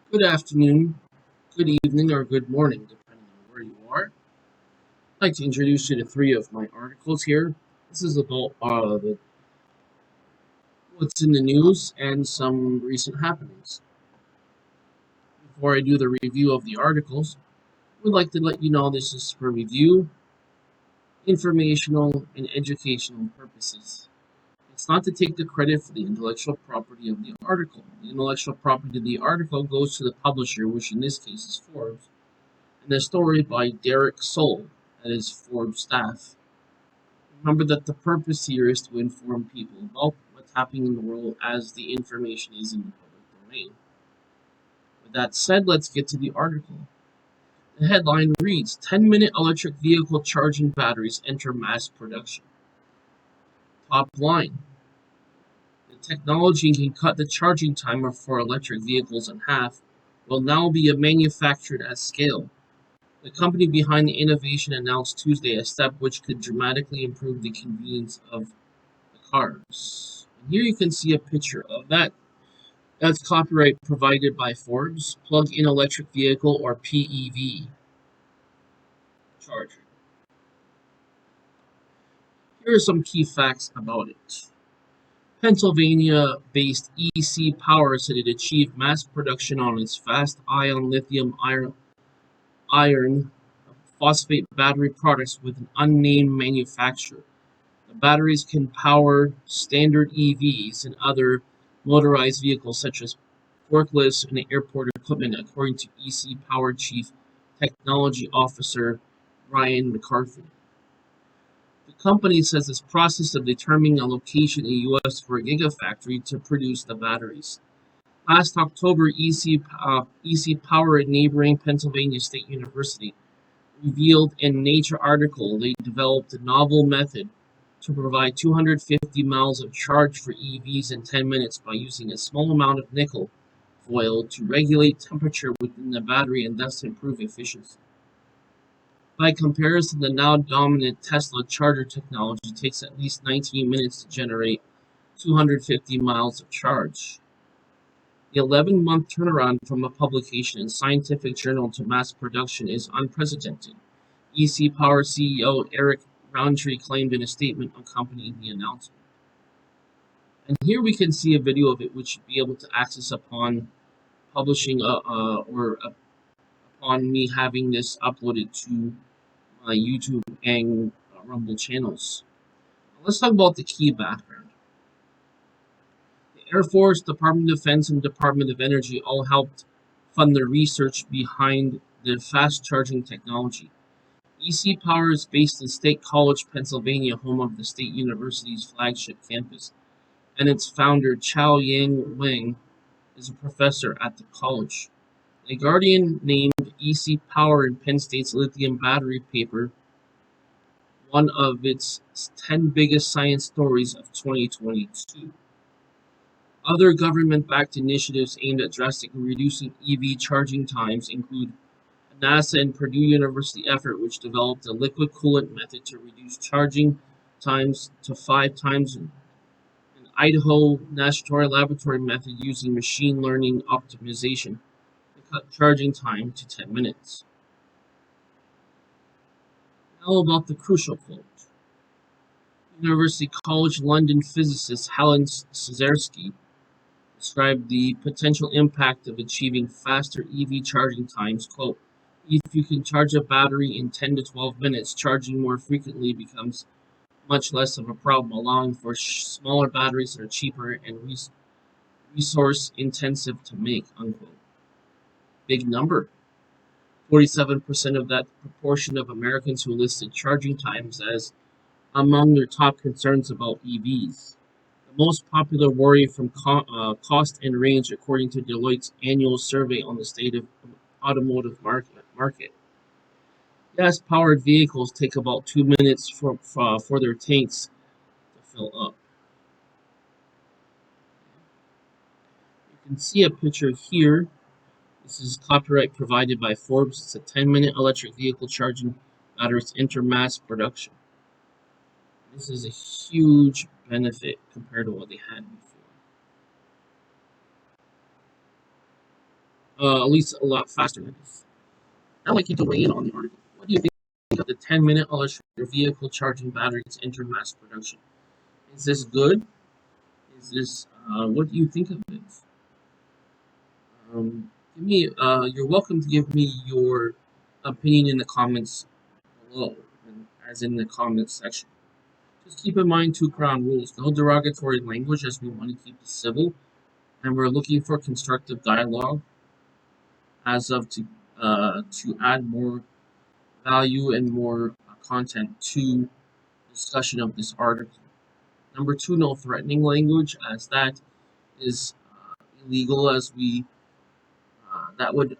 Good afternoon, good evening, or good morning, depending on where you are. I'd like to introduce you to three of my articles here. This is about what's in the news and some recent happenings. Before I do the review of the articles, I would like to let you know this is for review, informational, and educational purposes. It's not to take the credit for the intellectual property of the article. The intellectual property of the article goes to the publisher, which in this case is Forbes, and a story by Derek Soul, that is Forbes staff. Remember that the purpose here is to inform people about what's happening in the world as the information is in the public domain. With that said, let's get to the article. The headline reads 10-minute electric vehicle charging batteries enter mass production. Top line. The technology can cut the charging time for electric vehicles in half, will now be manufactured at scale. The company behind the innovation announced Tuesday a step which could dramatically improve the convenience of the cars. And here you can see a picture of that. That's copyright provided by Forbes, plug-in electric vehicle or PEV charger. Here are some key facts about it. Pennsylvania-based EC Power said it achieved mass production on its fast-ion lithium iron phosphate battery products with an unnamed manufacturer. The batteries can power standard EVs and other motorized vehicles such as forklifts and airport equipment, according to EC Power Chief Technology Officer Ryan McCarthy. The company says its process of determining a location in the U.S. for a gigafactory to produce the batteries. Last October, EC Power at neighboring Pennsylvania State University revealed in Nature article they developed a novel method to provide 250 miles of charge for EVs in 10 minutes by using a small amount of nickel foil to regulate temperature within the battery and thus improve efficiency. By comparison, the now dominant Tesla charger technology takes at least 19 minutes to generate 250 miles of charge. The 11-month turnaround from a publication in scientific journal to mass production is unprecedented, EC Power CEO Eric Roundtree claimed in a statement accompanying the announcement. And here we can see a video of it, which you'll be able to access upon publishing upon me having this uploaded to my YouTube and Rumble channels. Let's talk about the key background. The Air Force, Department of Defense, and Department of Energy all helped fund the research behind the fast charging technology. EC Power is based in State College, Pennsylvania, home of the State University's flagship campus, and its founder, Chao Yang Wang, is a professor at the college. The Guardian named EC Power in Penn State's lithium battery paper one of its 10 biggest science stories of 2022. Other government-backed initiatives aimed at drastically reducing EV charging times include a NASA and Purdue University effort which developed a liquid coolant method to reduce charging times to 5 times, an Idaho National Laboratory method using machine learning optimization to cut charging time to 10 minutes. Now about the crucial quote. University College London physicist Helen Cesarsky described the potential impact of achieving faster EV charging times. Quote, if you can charge a battery in 10 to 12 minutes, charging more frequently becomes much less of a problem, allowing for smaller batteries that are cheaper and resource intensive to make, unquote. Big number. 47% of that proportion of Americans who listed charging times as among their top concerns about EVs. The most popular worry from cost and range, according to Deloitte's annual survey on the state of automotive market. Gas-powered vehicles take about 2 minutes for their tanks to fill up. You can see a picture here. This is copyright provided by Forbes. It's a 10-minute electric vehicle charging batteries enter mass production. This is a huge benefit compared to what they had before. at least a lot faster than this. I'd like you to weigh in on the article. What do you think of the 10-minute illustrator vehicle charging batteries enter mass production? Is this good? Is this, what do you think of it? You're welcome to give me your opinion in the comments below, as in the comments section. Just keep in mind two ground rules: no derogatory language, as we want to keep it civil, and we're looking for constructive dialogue as of to add more value and more content to discussion of this article. Number two, no threatening language, as that is illegal, as we that would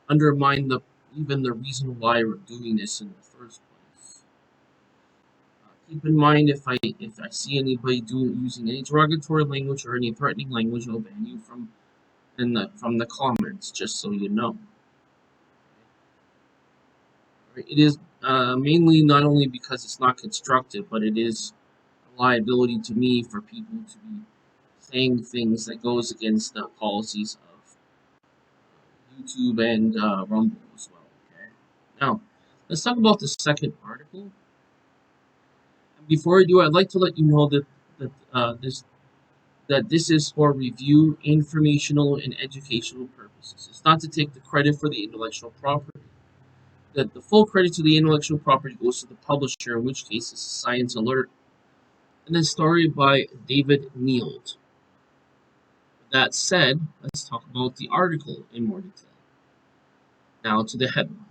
undermine the even the reason why we're doing this in the first place. Keep in mind, if I see anybody using any derogatory language or any threatening language, I'll ban you from the comments, just so you know. It is mainly not only because it's not constructive, but it is a liability to me for people to be saying things that goes against the policies of YouTube and Rumble as well. Okay. Now, let's talk about the second article. And before I do, I'd like to let you know that this is for review, informational, and educational purposes. It's not to take the credit for the intellectual property. That the full credit to the intellectual property goes to the publisher, in which case it's Science Alert, and a story by David Neild. That said, let's talk about the article in more detail. Now to the headline.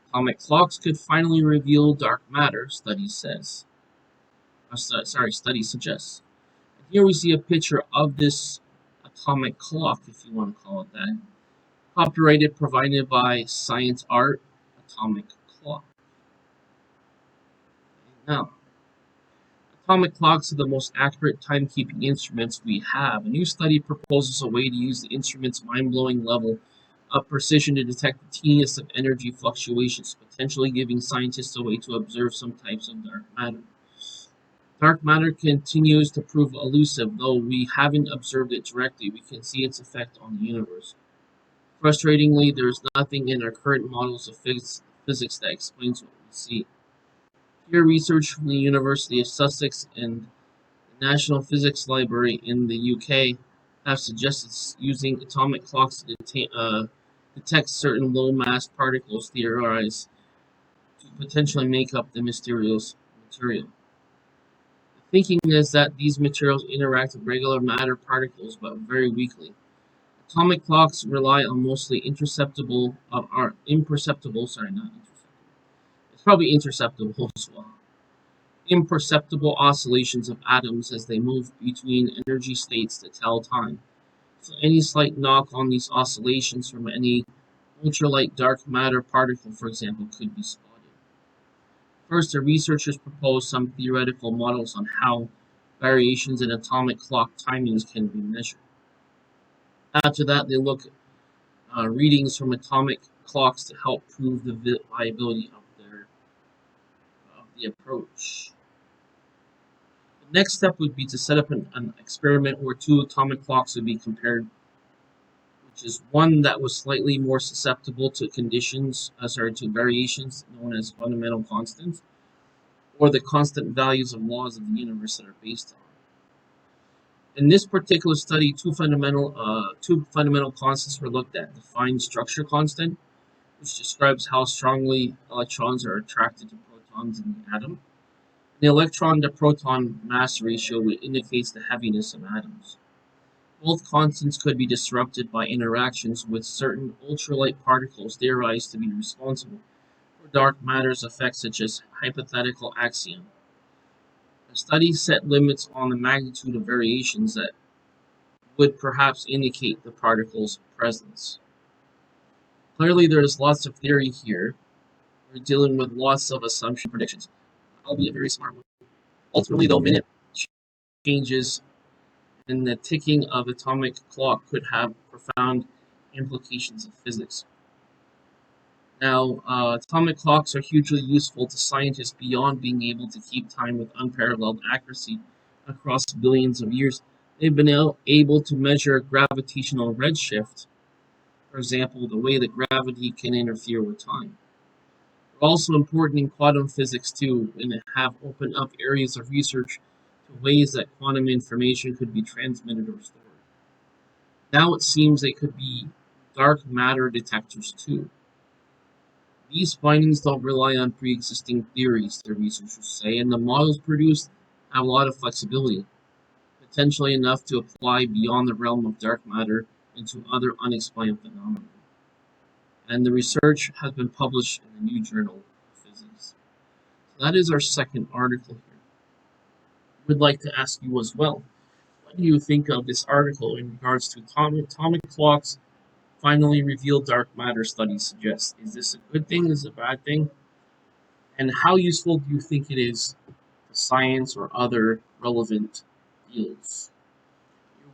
Atomic clocks could finally reveal dark matter, study says. Study suggests. And here we see a picture of this atomic clock, if you want to call it that. Copyrighted, provided by Science Art, Atomic Clock. Now, atomic clocks are the most accurate timekeeping instruments we have. A new study proposes a way to use the instrument's mind-blowing level of precision to detect the teeniest of energy fluctuations, potentially giving scientists a way to observe some types of dark matter. Dark matter continues to prove elusive, though we haven't observed it directly. We can see its effect on the universe. Frustratingly, there is nothing in our current models of physics that explains what we see. Here, research from the University of Sussex and the National Physics Library in the UK have suggested using atomic clocks to detect certain low-mass particles theorized to potentially make up the mysterious material. The thinking is that these materials interact with regular matter particles, but very weakly. Atomic clocks rely on mostly imperceptible as well. Imperceptible oscillations of atoms as they move between energy states to tell time. So any slight knock on these oscillations from any ultralight dark matter particle, for example, could be spotted. First, the researchers proposed some theoretical models on how variations in atomic clock timings can be measured. After that, they look at readings from atomic clocks to help prove the viability of the approach. The next step would be to set up an experiment where two atomic clocks would be compared, which is one that was slightly more susceptible to to variations known as fundamental constants, or the constant values of laws of the universe that are based on. In this particular study, two fundamental constants were looked at: the fine structure constant, which describes how strongly electrons are attracted to protons in the atom. The electron to proton mass ratio, which indicates the heaviness of atoms. Both constants could be disrupted by interactions with certain ultralight particles theorized to be responsible for dark matter's effects, such as hypothetical axion. The study set limits on the magnitude of variations that would perhaps indicate the particle's presence. Clearly, there is lots of theory here. We're dealing with lots of assumption predictions. I'll be a very smart one. Ultimately, though, minute changes in the ticking of atomic clock could have profound implications of physics. Now, atomic clocks are hugely useful to scientists beyond being able to keep time with unparalleled accuracy across billions of years. They've been able to measure gravitational redshift, For example, the way that gravity can interfere with time. They're also important in quantum physics too, and they have opened up areas of research to ways that quantum information could be transmitted or stored. Now it seems they could be dark matter detectors too. These findings don't rely on pre-existing theories, the researchers say, and the models produced have a lot of flexibility, potentially enough to apply beyond the realm of dark matter into other unexplained phenomena. And the research has been published in the New Journal of Physics. So that is our second article here. We'd like to ask you as well, what do you think of this article in regards to atomic clocks finally revealed dark matter studies suggest? Is this a good thing? Is it a bad thing? And how useful do you think it is to science or other relevant fields?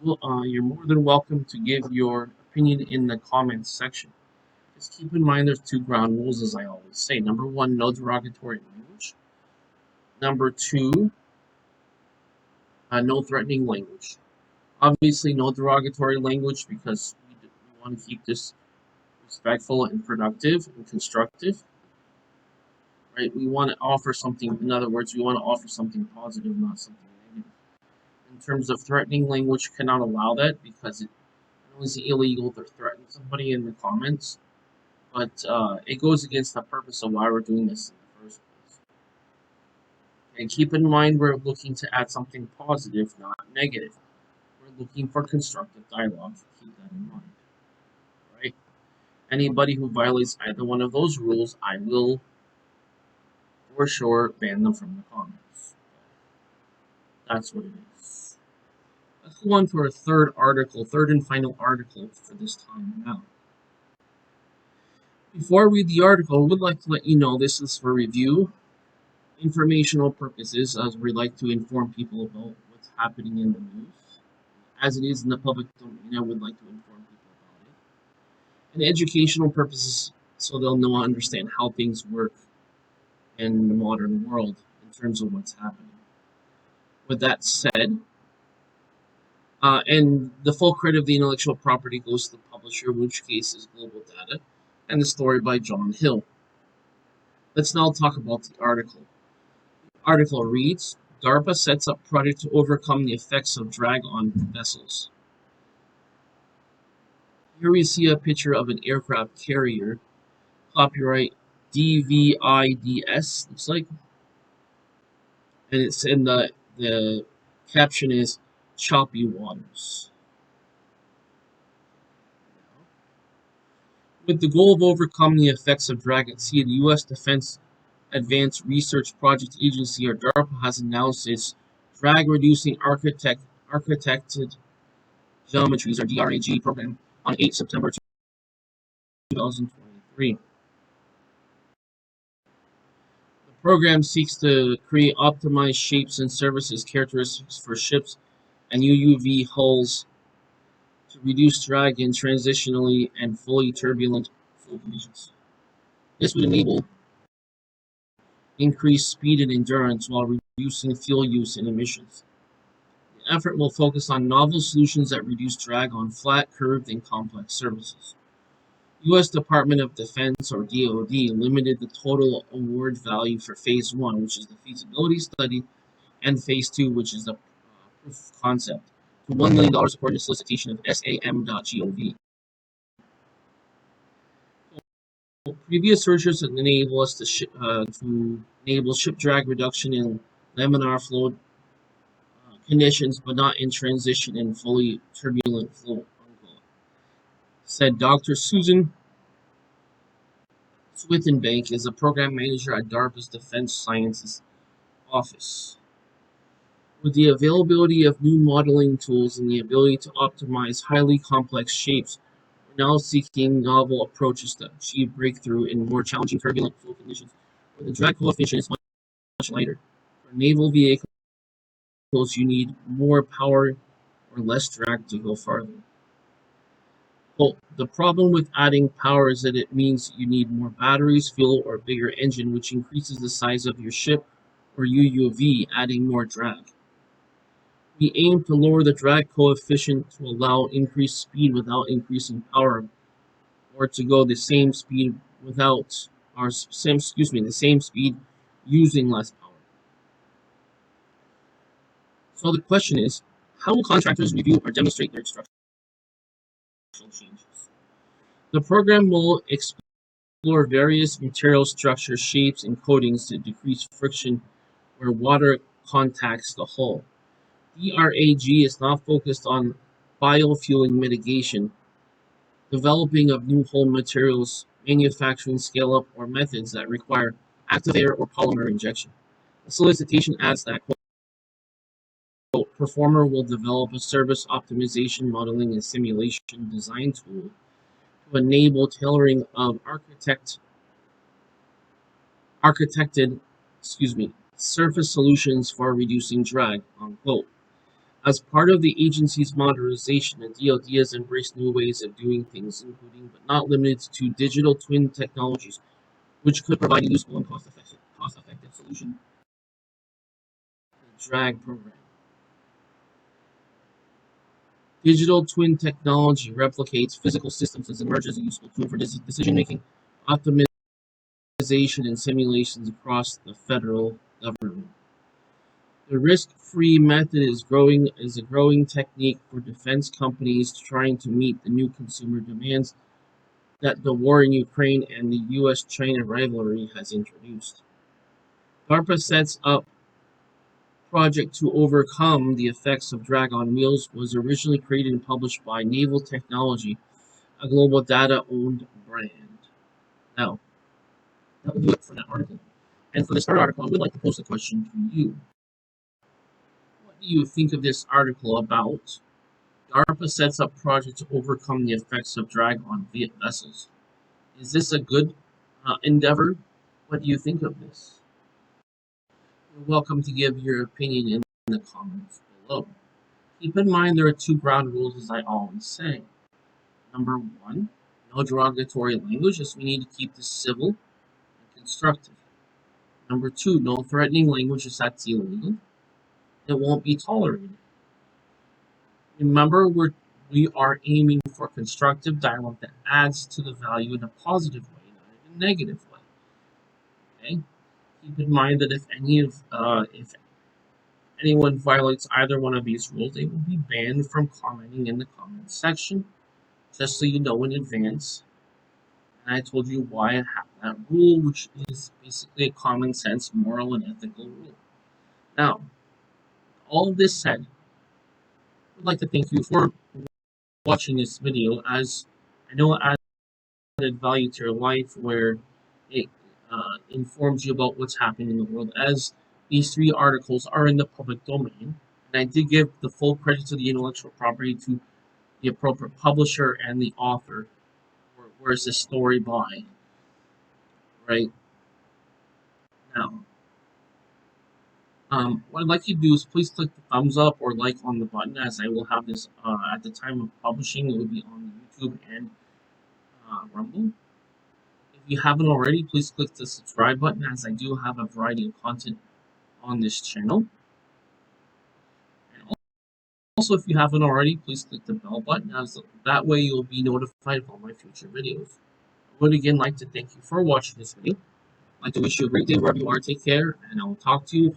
You're more than welcome to give your opinion in the comments section. Just keep in mind there's two ground rules, as I always say. Number one, no derogatory language. Number two, no threatening language. Obviously, no derogatory language because we want to keep this respectful and productive and constructive. Right? We want to offer something, in other words, we want to offer something positive, not something negative. In terms of threatening language, cannot allow that because it is illegal to threaten somebody in the comments, but it goes against the purpose of why we're doing this in the first place. And keep in mind, we're looking to add something positive, not negative. We're looking for constructive dialogue. Keep that in mind. Right? Anybody who violates either one of those rules, I will for sure ban them from the comments. That's what it is. Let's go on to our third and final article for this time now. Before I read the article, I would like to let you know this is for review, informational purposes, as we like to inform people about what's happening in the news. As it is in the public domain, I would like to inform people about it. And educational purposes, so they'll know and understand how things work in the modern world in terms of what's happening. With that said, and the full credit of the intellectual property goes to the publisher, in which case is Global Data, and the story by John Hill. Let's now talk about the article. The article reads, DARPA sets up project to overcome the effects of drag on vessels. Here we see a picture of an aircraft carrier, copyright DVIDS, looks like. And it's in the caption is choppy waters. With the goal of overcoming the effects of drag at sea, the U.S. Defense Advanced Research Project Agency, or DARPA, has announced its drag-reducing architected geometries, or DRAG, program on 8 September 2023. The program seeks to create optimized shapes and surfaces characteristics for ships and UUV hulls to reduce drag in transitionally and fully turbulent flow conditions. This would enable increased speed and endurance while reducing fuel use and emissions. The effort will focus on novel solutions that reduce drag on flat, curved, and complex surfaces. U.S. Department of Defense, or DoD, limited the total award value for Phase 1, which is the feasibility study, and Phase 2, which is the proof of concept, to $1 million according to solicitation of SAM.gov. Previous research enable us to enable ship drag reduction in laminar flow conditions, but not in transition and fully turbulent flow, said Dr. Susan Swithenbank is a program manager at DARPA's Defense Sciences Office. With the availability of new modeling tools and the ability to optimize highly complex shapes, we're now seeking novel approaches to achieve breakthrough in more challenging turbulent flow conditions, where the drag coefficient is much lighter. For naval vehicles, you need more power or less drag to go farther. Well, the problem with adding power is that it means you need more batteries, fuel, or a bigger engine, which increases the size of your ship or UUV, adding more drag. We aim to lower the drag coefficient to allow increased speed without increasing power or to go the same speed without, or same, excuse me, the same speed using less power. So the question is, how will contractors review or demonstrate their structural changes? The program will explore various material structure shapes and coatings to decrease friction where water contacts the hull. DRAG is now focused on biofueling mitigation, developing of new hull materials, manufacturing scale-up, or methods that require active air or polymer injection. The solicitation adds that, quote, performer will develop a service optimization modeling and simulation design tool to enable tailoring of architected, surface solutions for reducing drag, unquote. As part of the agency's modernization, the DoD has embraced new ways of doing things, including but not limited to digital twin technologies, which could provide a useful and cost-effective solution to the drag program. Digital twin technology replicates physical systems and emerges as a useful tool for decision-making, optimization, and simulations across the federal government. The risk-free method is a growing technique for defense companies trying to meet the new consumer demands that the war in Ukraine and the US-China rivalry has introduced. DARPA sets up project to overcome the effects of drag on wheels was originally created and published by Naval Technology, a global data-owned brand. Now, that will do it for that article. And for this third article, I would like to pose a question to you. What do you think of this article about DARPA sets up project to overcome the effects of drag on vessels? Is this a good endeavor? What do you think of this? You're welcome to give your opinion in the comments below. Keep in mind there are two ground rules, as I always say. Number one, no derogatory language, as we need to keep this civil and constructive. Number two, no threatening language, as that's illegal. It won't be tolerated. Remember, we are aiming for constructive dialogue that adds to the value in a positive way, not in a negative way. Okay? Keep in mind that if anyone violates either one of these rules, they will be banned from commenting in the comments section, just so you know in advance. And I told you why I have that rule, which is basically a common sense, moral, and ethical rule. Now, all of this said, I would like to thank you for watching this video, as I know it added value to your life, where it informs you about what's happening in the world, as these three articles are in the public domain. And I did give the full credit to the intellectual property to the appropriate publisher and the author. Where's the story by? Right now, what I'd like you to do is please click the thumbs up or like on the button, as I will have this at the time of publishing. It will be on YouTube and Rumble. If you haven't already, please click the subscribe button, as I do have a variety of content on this channel. And also, if you haven't already, please click the bell button, as that way you'll be notified of all my future videos. I would again like to thank you for watching this video. I'd like to wish you a great day wherever you are. Take care, and I will talk to you